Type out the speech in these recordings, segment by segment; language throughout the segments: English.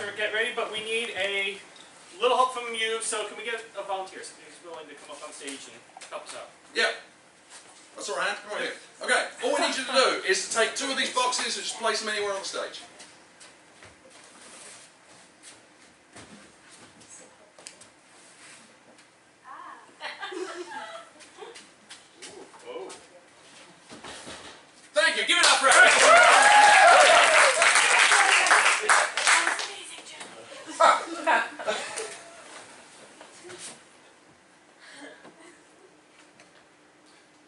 Roger, get ready, but we need a little help from you, so can we get a volunteer? Somebody who's willing to come up on stage and help us out. Yeah. That's all right, come on here. Okay, all we need you to do is to take 2 of these boxes and just place them anywhere on the stage. Oh. Thank you, give it up for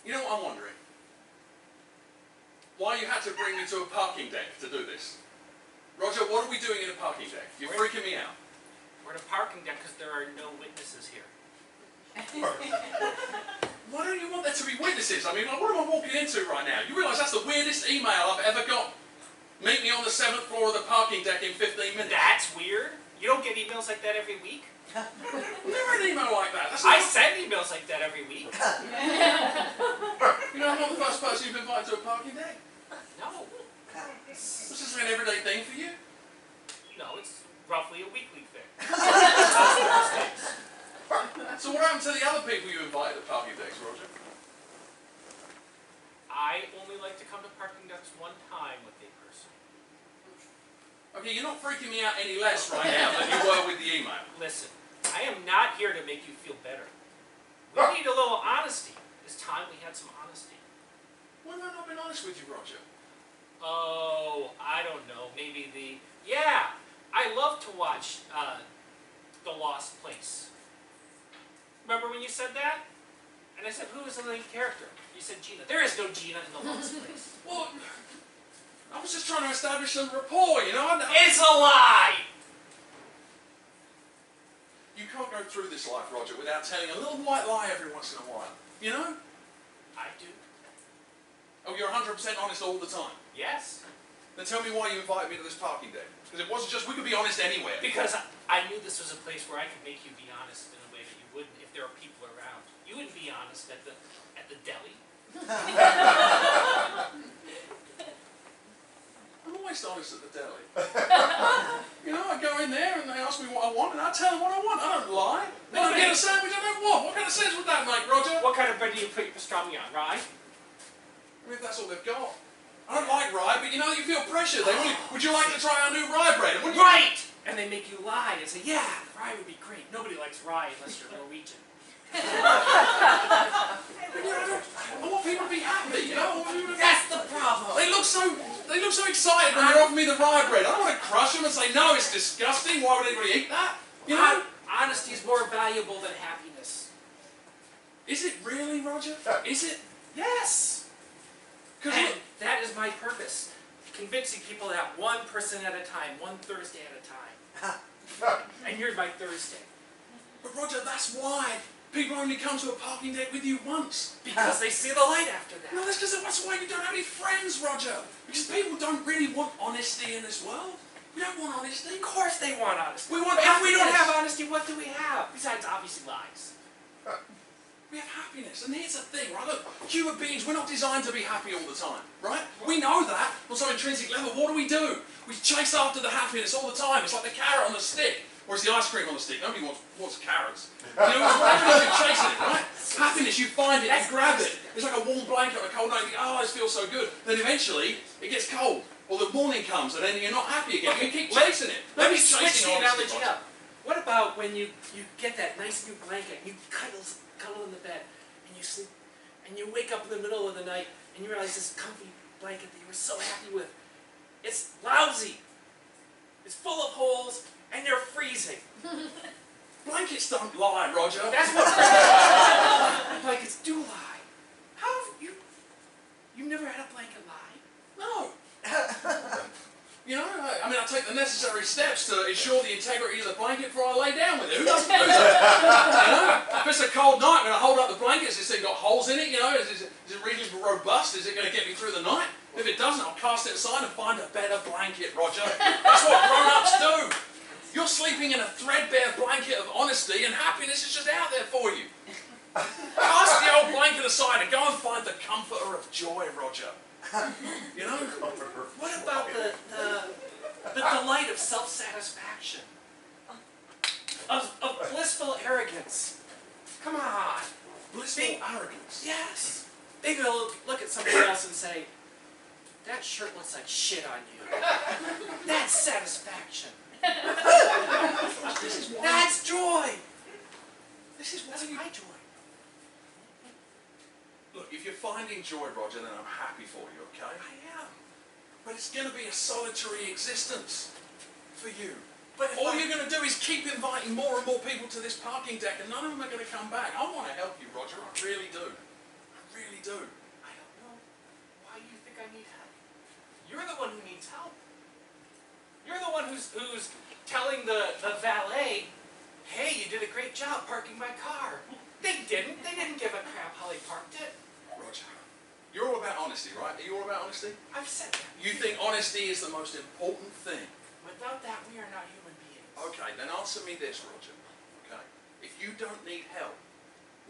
You know what I'm wondering? Why you had to bring me to a parking deck to do this? Roger, what are we doing in a parking deck? You're freaking me out. We're in a parking deck because there are no witnesses here. Why don't you want there to be witnesses? I mean, what am I walking into right now? You realise that's the weirdest email I've ever got. Meet me on the 7th floor of the parking deck in 15 minutes. That's weird. You don't get emails like that every week? Never an email like that. I send emails like that every week. You know, I'm not the first person you've invited to a parking deck. No. This is an everyday thing for you. No, it's roughly a weekly thing. So what happened to the other people you invited to parking decks, Roger? I only like to come to parking decks one time with a person. Okay, you're not freaking me out any less right now than you were with the email. Listen, I am not here to make you feel better. We need a little honesty. It's time we had some honesty. When have I not been honest with you, Roger? Oh, I don't know. Maybe yeah, I love to watch The Lost Place. Remember when you said that? And I said, who is the lead character? You said Gina. There is no Gina in The Lost Place. Well, I was just trying to establish some rapport, you know? It's a lie! You can't go through this life, Roger, without telling a little white lie every once in a while. You know? I do. Oh, you're 100% honest all the time? Yes. Then tell me why you invited me to this parking deck. Because it wasn't just, we could be honest anywhere. Because I knew this was a place where I could make you be honest in a way that you wouldn't if there were people around. You wouldn't be honest at the deli. I'm always honest at the deli. You know, I go in there and they ask me what I want and I tell them what I want. I don't lie. Then I get a sandwich I don't want. What kind of sense would that make, Roger? What kind of bread do you put your pastrami on? Rye? I mean, if that's all they've got. I don't like rye, but you know, you feel pressure. They really, would you like to try our new rye bread? Right! And they make you lie and say, yeah, rye would be great. Nobody likes rye unless you're Norwegian. I want people to be happy, you know? That's the problem. They look so excited when they offer me the rye bread. I don't want to crush them and say, no, it's disgusting. Why would anybody eat that? You know? Honesty is more valuable than happiness. Is it really, Roger? Is it? Yes. And that is my purpose. Convincing people that one person at a time, one Thursday at a time. And you're my Thursday. But Roger, that's why people only come to a parking deck with you once. Because they see the light after that. No, that's why you don't have any friends, Roger. Because people don't really want honesty in this world. We don't want honesty. Of course they want honesty. We want If we don't happiness. have honesty, what do we have? Besides, obviously, lies. We have happiness, and here's the thing, right? Look, human beings, we're not designed to be happy all the time, right? We know that on some intrinsic level. What do? We chase after the happiness all the time. It's like the carrot on the stick, or it's the ice cream on the stick. Nobody wants carrots. You know, happiness, you're chasing it, right? Happiness, you find it, you grab it. It's like a warm blanket on a cold night. You think, oh, this feels so good. Then eventually, it gets cold, or the morning comes, and then you're not happy again. You keep chasing it. Let me Nobody's switch chasing the honesty, analogy up. What about when you get that nice new blanket, and you cuddle in the bed, and you sleep, and you wake up in the middle of the night, and you realize this comfy blanket that you were so happy with, it's lousy. It's full of holes, and they're freezing. Blankets don't lie, Roger. That's what blankets do lie. How have you've never had a blanket lie? No. You know, I mean, I take the necessary steps to ensure the integrity of the blanket before I lay down with it. Who doesn't do that? You know, if it's a cold night, when I hold up the blanket, has it got holes in it? You know, is it reasonably robust? Is it going to get me through the night? If it doesn't, I'll cast it aside and find a better blanket, Roger. That's what grown-ups do. You're sleeping in a threadbare blanket of honesty, and happiness is just out there for you. Cast the old blanket aside and go and find the comforter of joy, Roger. You know? What about the delight of self-satisfaction, of blissful arrogance. Come on. Blissful arrogance. Yes. Maybe they'll look at somebody else and say, that shirt looks like shit on you. That's satisfaction. This is why. That's joy. This is That's why you. my joy. Look, if you're finding joy, Roger, then I'm happy for you, okay? I am. But it's going to be a solitary existence for you. But if All I- you're going to do is keep inviting more and more people to this parking deck, and none of them are going to come back. I want to help you, Roger. I really do. I really do. I don't know why you think I need help. You're the one who needs help. You're the one who's telling the valet, hey, you did a great job parking my car. They didn't. They didn't give a crap how they parked it. Roger, you're all about honesty, right? Are you all about honesty? I've said that. You think honesty is the most important thing? Without that, we are not human beings. Okay, then answer me this, Roger. Okay, if you don't need help,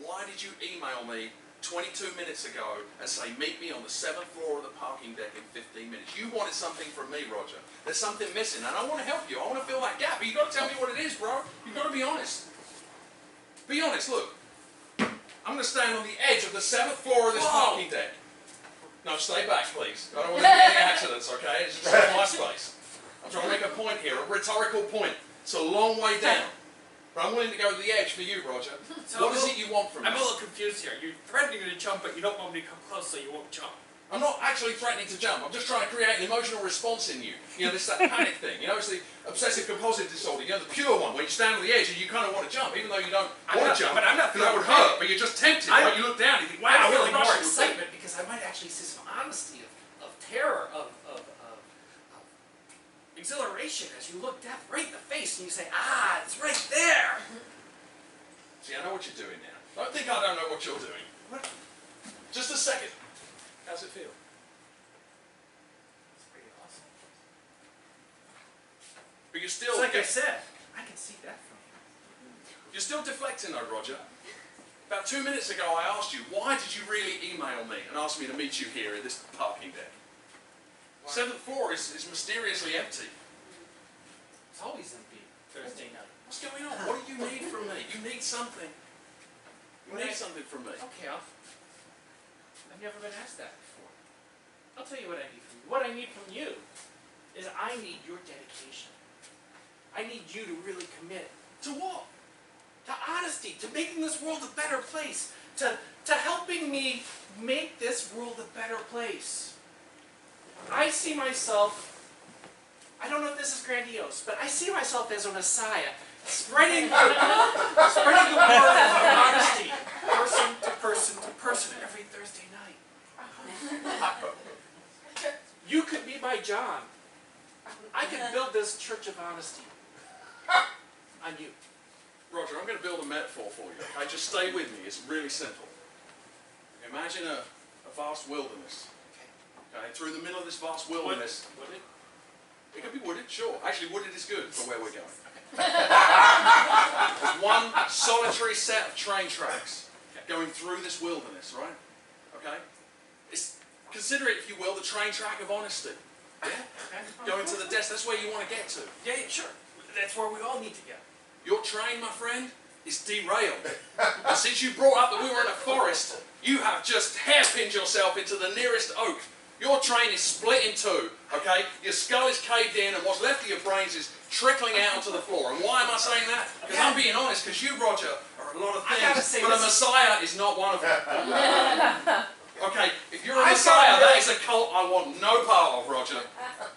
why did you email me 22 minutes ago and say, meet me on the 7th floor of the parking deck in 15 minutes? You wanted something from me, Roger. There's something missing, and I want to help you. I want to fill that gap, but you've got to tell me what it is, bro. You've got to be honest. Be honest, look. I'm going to stand on the edge of the 7th floor of this parking deck. No, stay back, please. I don't want to get any accidents, okay? It's just my space. I'm trying to make a point here, a rhetorical point. It's a long way down. But I'm willing to go to the edge for you, Roger. So What is it you want from me? I'm a little confused here. You're threatening me to jump, but you don't want me to come close, so you won't jump. I'm not actually threatening to jump. I'm just trying to create an emotional response in you. You know, this that panic thing. You know, it's the obsessive compulsive disorder. You know, the pure one, where you stand on the edge and you kind of want to jump, even though you don't want to jump. But I'm not because that would hurt. But you're just tempted. Like you look down, and you think, wow, I'm what a feeling more rush. excitement because I might actually see some honesty, of terror, of exhilaration as you look death right in the face and you say, ah, it's right there. See, I know what you're doing now. Don't think I don't know what you're doing. What? Just a second. How's it feel? It's pretty awesome. But you're still. It's like I said, I can see that from you. You're still deflecting though, Roger. About 2 minutes ago I asked you, why did you really email me and ask me to meet you here at this parking deck? Why? 7th floor is mysteriously empty. It's always empty Thursday night. What's going on? What do you need from me? You need something. You need something from me. Okay, I've never been asked that before. I'll tell you what I need from you. What I need from you is I need your dedication. I need you to really commit. To what? To honesty, to making this world a better place, to helping me make this world a better place. I see myself, I don't know if this is grandiose, but I see myself as a messiah, spreading the word of honesty, person to person to person, every Thursday night. You could be my John. I could build this church of honesty on you. Roger, I'm going to build a metaphor for you, okay? Just stay with me. It's really simple. Imagine a vast wilderness. Okay? Through the middle of this vast wilderness. Wooded? It could be wooded, sure. Actually, wooded is good for where we're going. There's one solitary set of train tracks going through this wilderness, right? Okay? Consider it, if you will, the train track of honesty. Yeah? Going to the desk, that's where you want to get to. Yeah, sure. That's where we all need to go. Your train, my friend, is derailed. And since you brought up that we were in a forest, you have just hairpinned yourself into the nearest oak. Your train is split in two, okay? Your skull is caved in and what's left of your brains is trickling out onto the floor. And why am I saying that? Because I'm being honest, because you, Roger, are a lot of things, but a Messiah is not one of them. Okay, if you're a Messiah, that is a cult I want no part of, Roger.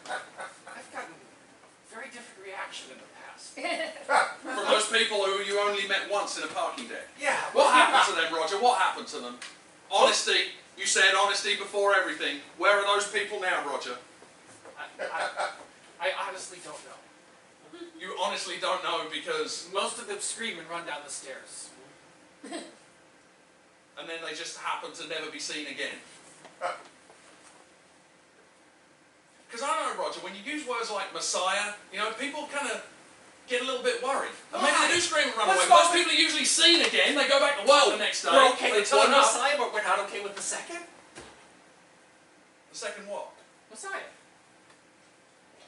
I've gotten very different reaction in the past. From those people who you only met once in a parking deck. Yeah. What happened to them, Roger? What happened to them? Honesty. You said honesty before everything. Where are those people now, Roger? I honestly don't know. You honestly don't know because... Most of them scream and run down the stairs. And then they just happen to never be seen again. Because I know, Roger, when you use words like Messiah, you know, people kind of get a little bit worried. And maybe they do scream and run away. Most people are usually seen again. They go back to work the next day. We're okay They with turn one up. Messiah, but we're not okay with the second? The second what? Messiah.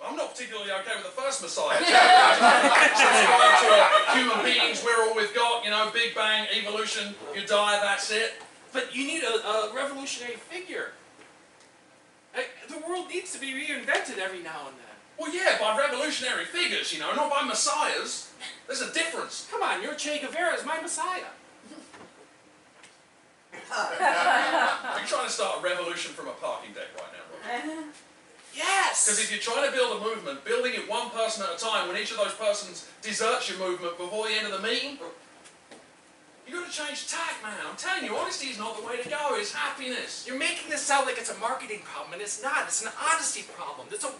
I'm not particularly okay with the first Messiah. Subscribe to human beings, we're all we've got, you know, Big Bang, evolution, you die, that's it. But you need a revolutionary figure. The world needs to be reinvented every now and then. Well, yeah, by revolutionary figures, you know, not by messiahs. There's a difference. Come on, your Che Guevara is my Messiah. You're trying to start a revolution from a parking deck right now, Roger. Yes! Because if you're trying to build a movement, building it one person at a time, when each of those persons deserts your movement before the end of the meeting, you've got to change tack, man. I'm telling you, honesty is not the way to go. It's happiness. You're making this sound like it's a marketing problem, and it's not. It's an honesty problem. It's a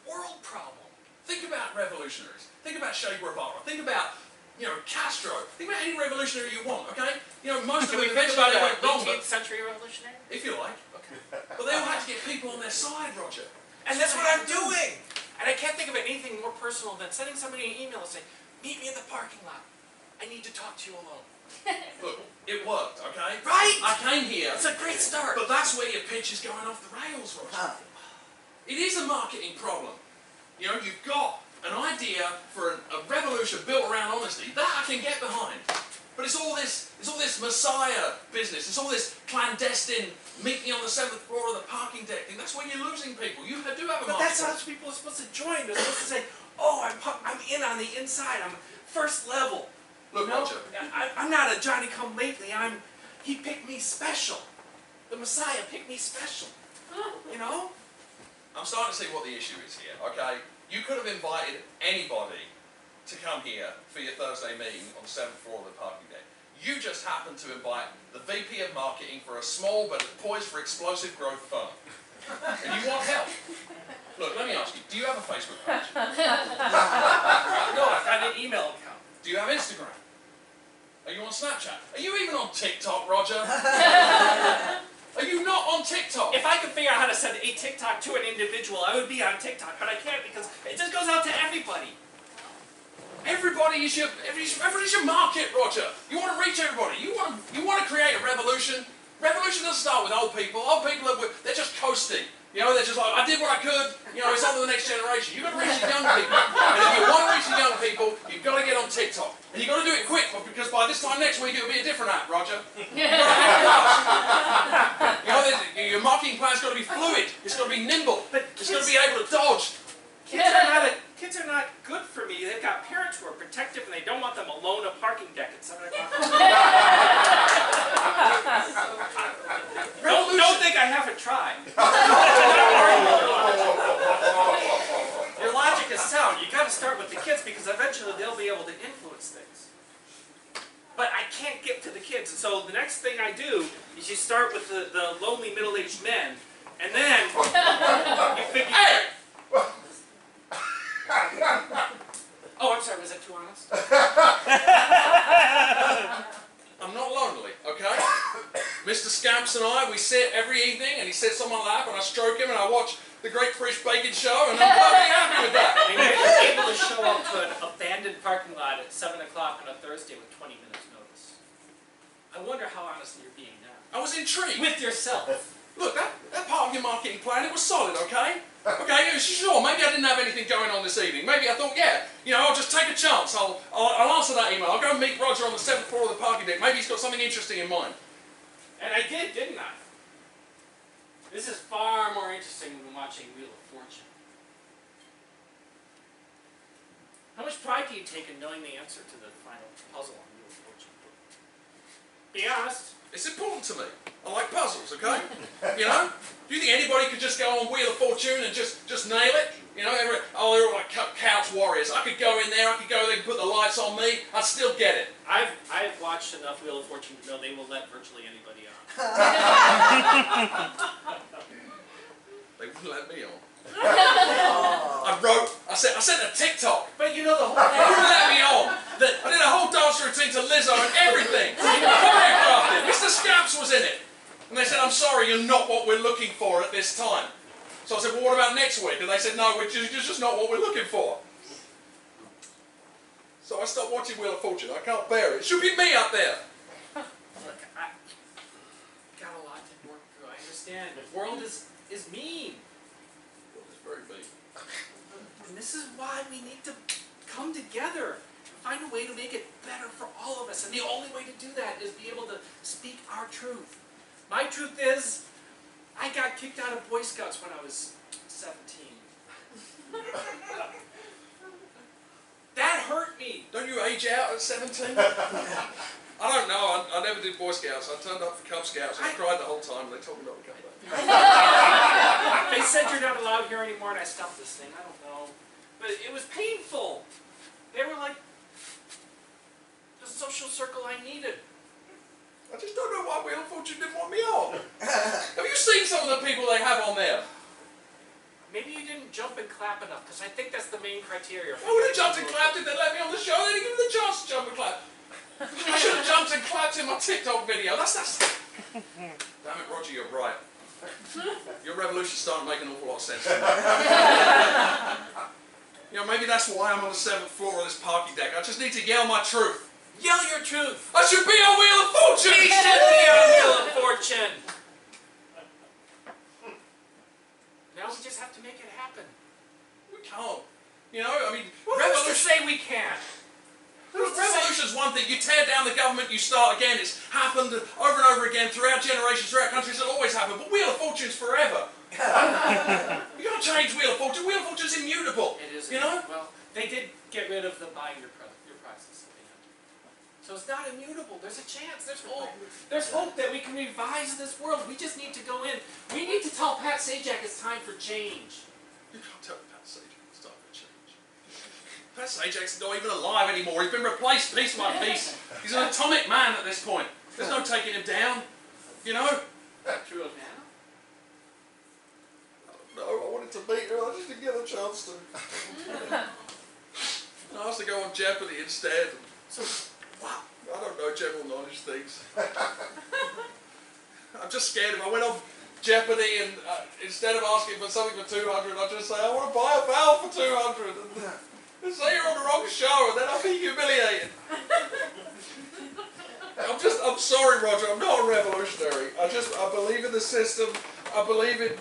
world problem. Think about revolutionaries. Think about Che Guevara. Think about, you know, Castro. Think about any revolutionary you want, okay? You know, most of them eventually went wrong, 18th century revolutionary? if you like. Okay. But they all had to get people on their side, Roger. And that's what I'm doing! And I can't think of anything more personal than sending somebody an email and saying, meet me in the parking lot. I need to talk to you alone. Look, it worked, okay? Right! I came here. It's a great start. But that's where your pitch is going off the rails, Roger. It is a marketing problem. You know, you've got an idea for a revolution built around honesty. That I can get behind. But it's all this messiah business. It's all this clandestine, meet me on the 7th floor of the parking deck thing. That's where you're losing people. You do have a But market. that's how people are supposed to join. They're supposed to say, oh, I'm in on the inside. I'm first level. Look, You know? Roger. I'm not a Johnny-come-lately. He picked me special. The Messiah picked me special. You know? I'm starting to see what the issue is here, okay? You could have invited anybody to come here for your Thursday meeting on the 7th floor of the parking deck. You just happened to invite the VP of marketing for a small but poised for explosive growth firm. And you want help. Look, let me ask you, do you have a Facebook page? No, I've got an email account. Do you have Instagram? Are you on Snapchat? Are you even on TikTok, Roger? Are you not on TikTok? If I could figure out how to send a TikTok to an individual, I would be on TikTok, but I can't because it just goes out to everybody. Everybody's your market, Roger. You want to reach everybody. You want to create a revolution. Revolution doesn't start with old people. Old people they're just coasting. You know, they're just like, I did what I could. You know, it's on to the next generation. You've got to reach the young people. And if you want to reach the young people, you've got to get on TikTok. And you've got to do it quick because by this time next week it'll be a different app, Roger. You know, your marketing plan's got to be fluid. It's got to be nimble. It's got to be able to dodge. Kids are not good for me. They've got parents who are protective and they don't want them alone at a parking deck at 7 o'clock. Don't think I haven't tried. Your logic is sound. You got to start with the kids because eventually they'll be able to influence things. But I can't get to the kids, and so the next thing I do is you start with the lonely middle-aged men, and then you figure. Hey! Oh, I'm sorry. Was that too honest? I'm not lonely, okay? Mr. Scamps and I, we sit every evening and he sits on my lap and I stroke him and I watch the Great British Baking Show and I'm perfectly happy with that. And you're able to show up to an abandoned parking lot at 7 o'clock on a Thursday with 20 minutes notice. I wonder how honestly you're being now. I was intrigued. With yourself. Look, that part of your marketing plan, it was solid, okay? Okay, sure, maybe I didn't have anything going on this evening. Maybe I thought, yeah, you know, I'll just take a chance. I'll answer that email. I'll go and meet Roger on the 7th floor of the parking deck. Maybe he's got something interesting in mind. And I did, didn't I? This is far more interesting than watching Wheel of Fortune. How much pride do you take in knowing the answer to the final puzzle on Wheel of Fortune? Be honest. It's important to me. I like puzzles, okay? You know? Do you think anybody could just go on Wheel of Fortune and just nail it? You know, they're all like couch warriors. I could go in there, they could put the lights on me, I'd still get it. I've watched enough Wheel of Fortune to know they will let virtually anybody on. They wouldn't let me on. I sent a TikTok. But you know the whole They thing. wouldn't let me on. I did a whole dance routine to Lizzo and everything. Choreographed it. Mr. Scamps was in it. And they said, I'm sorry, you're not what we're looking for at this time. So I said, well, what about next week? And they said, no, it's just not what we're looking for. So I stopped watching Wheel of Fortune. I can't bear it. It should be me up there. Look, I got a lot to work through. I understand. The world is mean. It was very this is why we need to come together and find a way to make it better for all of us. And the only way to do that is be able to speak our truth. My truth is, I got kicked out of Boy Scouts when I was 17. That hurt me. Don't you age out at 17? I don't know. I never did Boy Scouts. I turned up for Cub Scouts. I cried the whole time. They told me not to come back. They said you're not allowed here anymore, and I stopped this thing. I don't know. But it was painful. They were like the social circle I needed. I just don't know why Wheel of Fortune didn't want me on. Have you seen some of the people they have on there? Maybe you didn't jump and clap enough, because I think that's the main criteria. I would have jumped and clapped if they let me on the show. They didn't give me the chance to jump and clap. I should have jumped and clapped in my TikTok video. That's Damn it, Roger, you're right. Your revolution's starting to make an awful lot of sense to me. You know, maybe that's why I'm on the 7th floor of this parking deck. I just need to yell my truth. Yell your truth. I should be on Wheel of Fortune! We should be on Wheel of Fortune! Now we just have to make it happen. We can't. You know, I mean... Who's to say we can't? Revolution's one thing. You tear down the government, you start again. It's happened over and over again throughout generations, throughout countries. It'll always happen. But Wheel of Fortune's forever. You can't change Wheel of Fortune. Wheel of Fortune's immutable. It is. You know? Well, they did get rid of the buying your prizes. So it's not immutable. There's a chance. There's hope. There's hope that we can revise this world. We just need to go in. We need to tell Pat Sajak it's time for change. You can't tell Pat Sajak it's time for change. Pat Sajak's not even alive anymore. He's been replaced piece by piece. He's an atomic man at this point. There's no taking him down. You know? True of now? No, I wanted to beat her. I just didn't get a chance to. I asked to go on Jeopardy instead. So, wow. I don't know general knowledge things. I'm just scared if I went on Jeopardy and instead of asking for something for 200, I'd just say, I want to buy a vowel for 200. And say you're on the wrong show, and then I'll be humiliated. I'm sorry, Roger, I'm not a revolutionary. I believe in the system. I believe in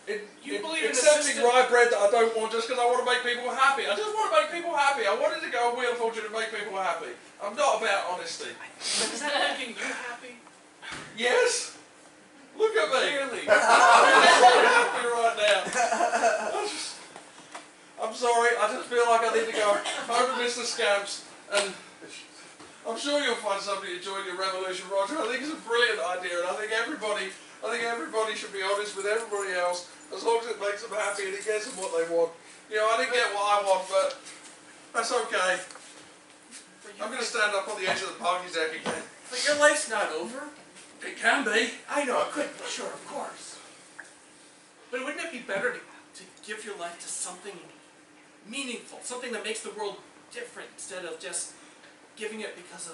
accepting rye bread that I don't want just because I want to make people happy. I just want to make people happy. I wanted to go on Wheel of Fortune and make people happy. I'm not about honesty. But is that making you happy? Yes. Look at me. Clearly. I'm so happy right now. I'm sorry, I just feel like I need to go home to Mr. Scamps, and I'm sure you'll find somebody to join your revolution, Roger. I think it's a brilliant idea, and I think everybody should be honest with everybody else, as long as it makes them happy and it gets them what they want. You know, I didn't get what I want, but that's okay. I'm going to stand up on the edge of the parking deck again. But your life's not over. It can be. I know, it could be, sure, of course. But wouldn't it be better to give your life to something meaningful, something that makes the world different, instead of just giving it because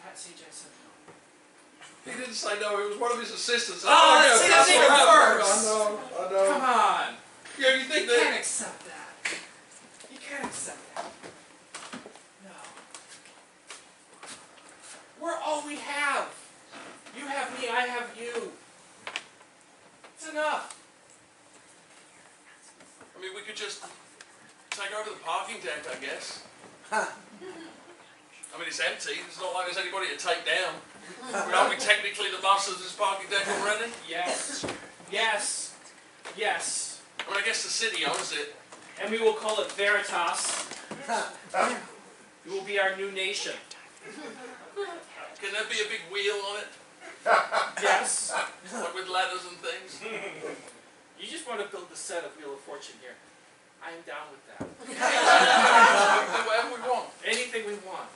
Pat Sajak said no? He didn't say no, it was one of his assistants. Oh, that's even worse! I know. Come on! Yeah, you think that... You can't accept that. You can't accept that. No. We're all we have. You have me, I have you. It's enough. I mean, we could just take over the parking deck, I guess. I mean, it's empty. It's not like there's anybody to take down. Aren't we technically the masters of this parking deck already? Yes. Yes. Yes. I mean, I guess the city owns it. And we will call it Veritas. It will be our new nation. Can there be a big wheel on it? Yes. Like with ladders and things? You just want to build the set of Wheel of Fortune here. I am down with that. We can do whatever we want. Anything we want.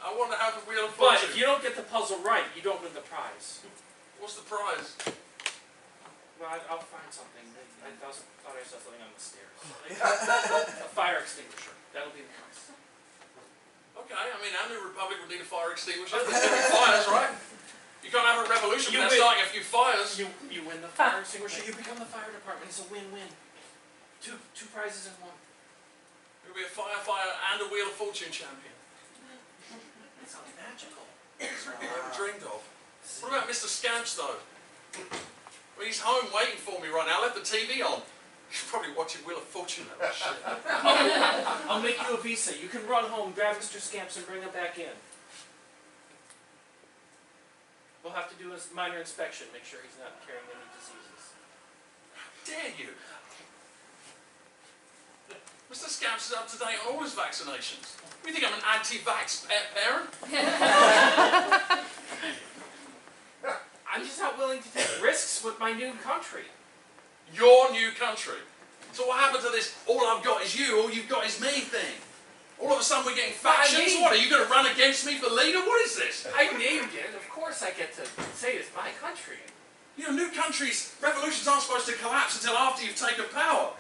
I want to have a Wheel of But Fortune. if you don't get the puzzle right, you don't win the prize. What's the prize? Well, I'll find something. I thought I saw something on the stairs. A fire extinguisher. That'll be the prize. Okay, I mean, our new republic would need a fire extinguisher. There's every fires, right? You can't have a revolution without starting a few fires. You win the fire extinguisher, you become the fire department. It's a win-win. Two prizes in one. You'll be a firefighter and a Wheel of Fortune champion. That sounds magical. That's what I ever dreamed of. What about Mr. Scamps, though? Well, he's home waiting for me right now. I left the TV on. You're probably watching Wheel of Fortune. That shit. I'll make you a visa. You can run home, grab Mr. Scamps, and bring him back in. We'll have to do a minor inspection, make sure he's not carrying any diseases. Dare you? Mr. Scamps is up to date on all his vaccinations. You think I'm an anti-vax parent? I'm just not willing to take risks with my new country. Your new country. So what happened to this all I've got is you, all you've got is me thing? All of a sudden we're getting factions? What, are you going to run against me for leader? What is this? I named it. Of course I get to say it's my country. You know, new countries, revolutions aren't supposed to collapse until after you've taken power.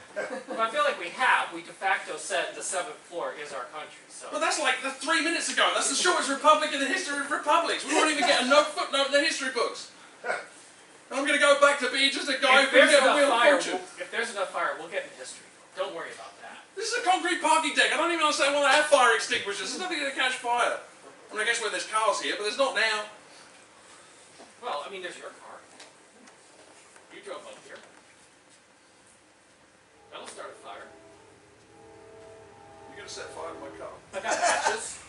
Well, I feel like we have. We de facto said the 7th floor is our country, so... But that's like 3 minutes ago. That's the shortest republic in the history of republics. We won't even get a footnote in the history books. And I'm going to go back to being just a guy who can get a Wheel of Fortune. If there's enough fire, we'll get in history. Don't worry about that. This is a concrete parking deck. I don't even understand why they have fire extinguishers. There's nothing to catch fire. I mean, I guess when there's cars here, but there's not now. Well, I mean, there's your car. You drove up here. That'll start a fire. You're going to set fire to my car. I got matches.